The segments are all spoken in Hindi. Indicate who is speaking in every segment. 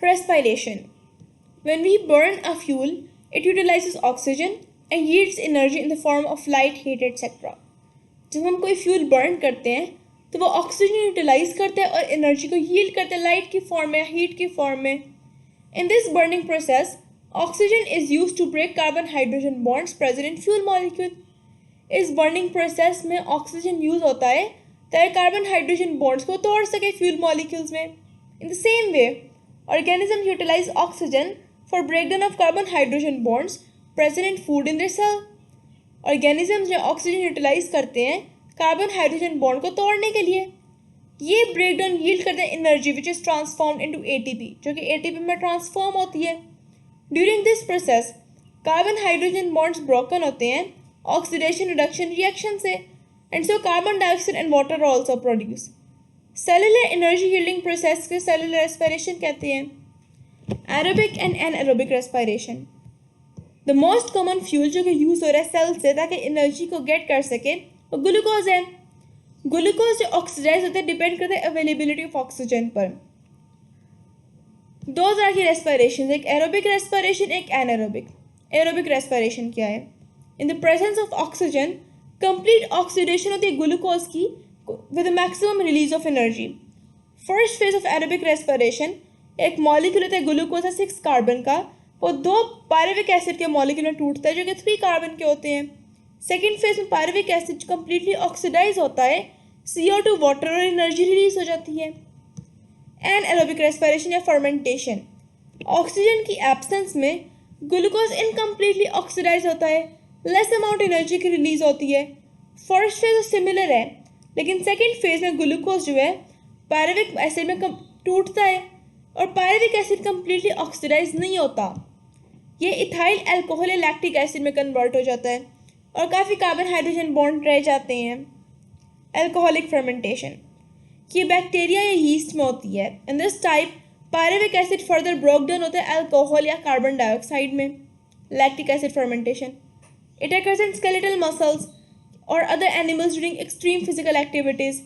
Speaker 1: Respiration. When we burn a fuel, it utilizes oxygen and yields energy in the form of light, heat, etc. जब हम कोई फ्यूल बर्न करते हैं तो वो ऑक्सीजन यूटिलाइज करता है और एनर्जी को यील्ड करता है लाइट की फॉर्म में, हीट की फॉर्म में. In this burning process oxygen is use to break carbon hydrogen bonds present in fuel molecule. इस बर्निंग प्रोसेस में ऑक्सीजन यूज होता है ताकि कार्बन हाइड्रोजन बॉन्ड्स को तोड़ सके फ्यूल मॉलिक्यूल्स में. In the same way organism utilize oxygen for breakdown of carbon hydrogen bonds present in food in their cell. Organisms जो ऑक्सीजन यूटिलाइज करते हैं कार्बन हाइड्रोजन बॉन्ड को तोड़ने के लिए. ये ब्रेकडाउन यील्ड करते हैं energy which is transformed into ATP, जो कि एटीपी में ट्रांसफॉर्म होती है. During this process carbon hydrogen bonds broken होते हैं ऑक्सीडेशन रिडक्शन रिएक्शन से, and so carbon dioxide and water are also produce. Cellular energy yielding process के सेलुलर रेस्पिरेशन कहते हैं. Aerobic and anaerobic respiration. The most common fuel जो कि यूज़ हो रहा है सेल से ताकि एनर्जी को गेट कर सके वो ग्लूकोज है. ग्लूकोज जो ऑक्सीडाइज होता है डिपेंड करता है अवेलेबिलिटी ऑफ ऑक्सीजन पर. दो तरह की रेस्पिरेशन, एक एरोबिक रेस्पिरेशन, एक एनारोबिक. एरोबिक रेस्पिरेशन क्या है? In the presence of oxygen complete oxidation होती है ग्लूकोज की with maximum release of energy. First phase of aerobic respiration एक मॉलिक्यूल होता है ग्लूकोज का 6 कार्बन का, वो 2 पायरुविक एसिड के मॉलिक्यूल में टूटता है जो कि 3 कार्बन के होते हैं. सेकेंड फेज में पायरुविक एसिड कम्प्लीटली ऑक्सीडाइज होता है, CO2 वाटर और एनर्जी रिलीज हो जाती है. एनारोबिक रेस्पिरेशन या फर्मेंटेशन. ऑक्सीजन की एब्सेंस में ग्लूकोज इनकम्प्लीटली ऑक्सीडाइज होता है, लेस अमाउंट एनर्जी की रिलीज होती है. फर्स्ट फेज सिमिलर है लेकिन सेकेंड फेज में ग्लूकोज जो है पायरुविक एसिड में टूटता है और पायरुविक एसिड कम्प्लीटली ऑक्सीडाइज नहीं होता. ये इथाइल अल्कोहल या लैक्टिक एसिड में कन्वर्ट हो जाता है और काफ़ी कार्बन हाइड्रोजन बॉन्ड रह जाते हैं. Alcoholic fermentation. ये बैक्टीरिया या यीस्ट में होती है. In this type pyruvic acid further broke down होता है अल्कोहल या कार्बन डाइऑक्साइड में. Lactic acid fermentation. It occurs in skeletal muscles और other animals during extreme physical activities.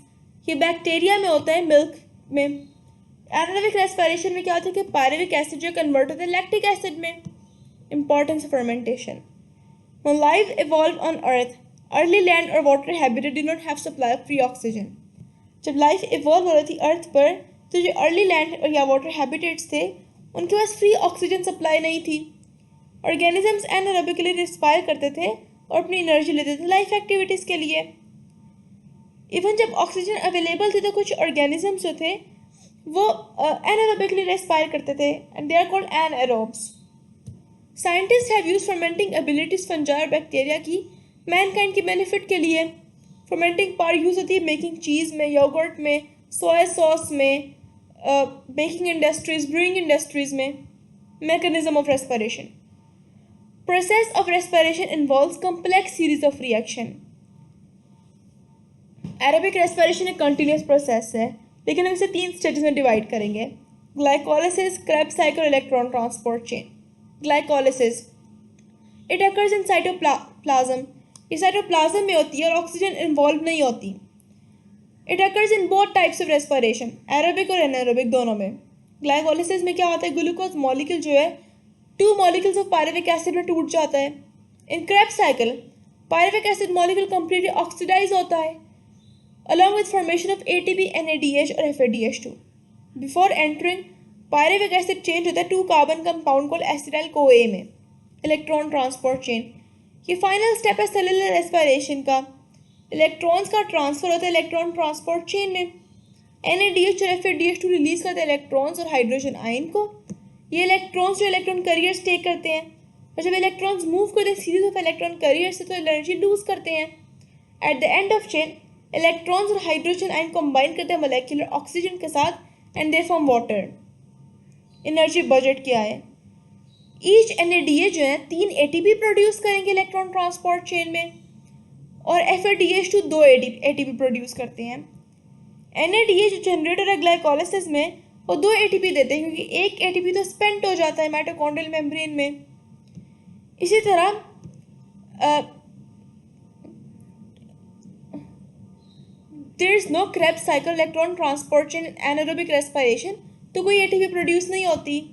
Speaker 1: ये बैक्टीरिया में होता है, मिल्क में. एनारोबिक रेस्पिरेशन में क्या होता है कि पायरुविक एसिड जो कन्वर्ट होता है लैक्टिक एसिड में. Importance of fermentation. When life evolved on Earth, early land or water habitat did not have supply of free oxygen. जब लाइफ इवॉल्व हो रही थी अर्थ पर तो जो अर्ली लैंड और या वाटर हैबिटेट्स थे उनके पास फ्री ऑक्सीजन सप्लाई नहीं थी. ऑर्गेनिजम्स एनारोबिकली रिस्पायर करते थे और अपनी एनर्जी लेते थे लाइफ एक्टिविटीज़ के लिए. इवन जब ऑक्सीजन अवेलेबल थी तो कुछ ऑर्गेनिजम्स जो थे वो एनारोबिकली रेस्पायर करते थे and they are called anaerobes. Scientist have use fermenting abilities fungi और बैक्टीरिया की मैनकाइंड के बेनिफिट के लिए. फर्मेंटिंग पावर यूज होती है मेकिंग चीज़ में, योगर्ट में, सोया सॉस में, बेकिंग इंडस्ट्रीज, ब्रूइंग इंडस्ट्रीज में. Mechanism of respiration. Process of respiration involves complex series of reaction. Aerobic respiration एक कंटिन्यूस प्रोसेस है लेकिन हम इसे 3 स्टेजेस में डिवाइड करेंगे. Glycolysis, Krebs cycle, electron transport chain. Glycolysis. It occurs in cytoplasm. ये साइटोप्लाज्म में होती है और ऑक्सीजन इन्वॉल्व नहीं होती. It occurs in both types of respiration, aerobic और एनारोबिक दोनों में. ग्लाइकोलिसिस में क्या होता है ग्लूकोज मॉलिक्यूल जो है 2 मॉलिक्यूल्स ऑफ पायरुविक एसिड में टूट जाता है. In Krebs cycle pyruvic acid molecule completely oxidize होता है along with formation of ATP, NADH और FADH2. Before entering pyruvic acid change होता है 2 carbon compound called acetyl CoA में. Electron transport chain. ये फाइनल स्टेप है सेलुलर रेस्पिरेशन का. इलेक्ट्रॉन्स का ट्रांसफर होता है इलेक्ट्रॉन ट्रांसपोर्ट चेन में. NADH और FADH2 रिलीज करते हैं इलेक्ट्रॉन्स और हाइड्रोजन आयन को. ये इलेक्ट्रॉन्स जो इलेक्ट्रॉन करियर्स टेक करते हैं और जब इलेक्ट्रॉन्स मूव करते हैं सीरीज ऑफ इलेक्ट्रॉन करियर से तो एनर्जी लूज करते हैं. At the end of chain electrons और हाइड्रोजन आयन कंबाइन करते हैं मोलेक्युलर ऑक्सीजन के साथ and they form water. Energy budget क्या है? ईच NADH जो है 3 ATP प्रोड्यूस करेंगे इलेक्ट्रॉन ट्रांसपोर्ट चेन में और FADH2 2 ATP प्रोड्यूस करते हैं. NADH जो जनरेटर है ग्लाइकोलिसिस में वो 2 ATP देते हैं क्योंकि एक ATP तो स्पेंट हो जाता है माइटोकॉन्ड्रियल मेम्ब्रेन में. इसी तरह there is no Krebs cycle electron transport chain in anaerobic respiration तो कोई एटीपी प्रोड्यूस नहीं होती।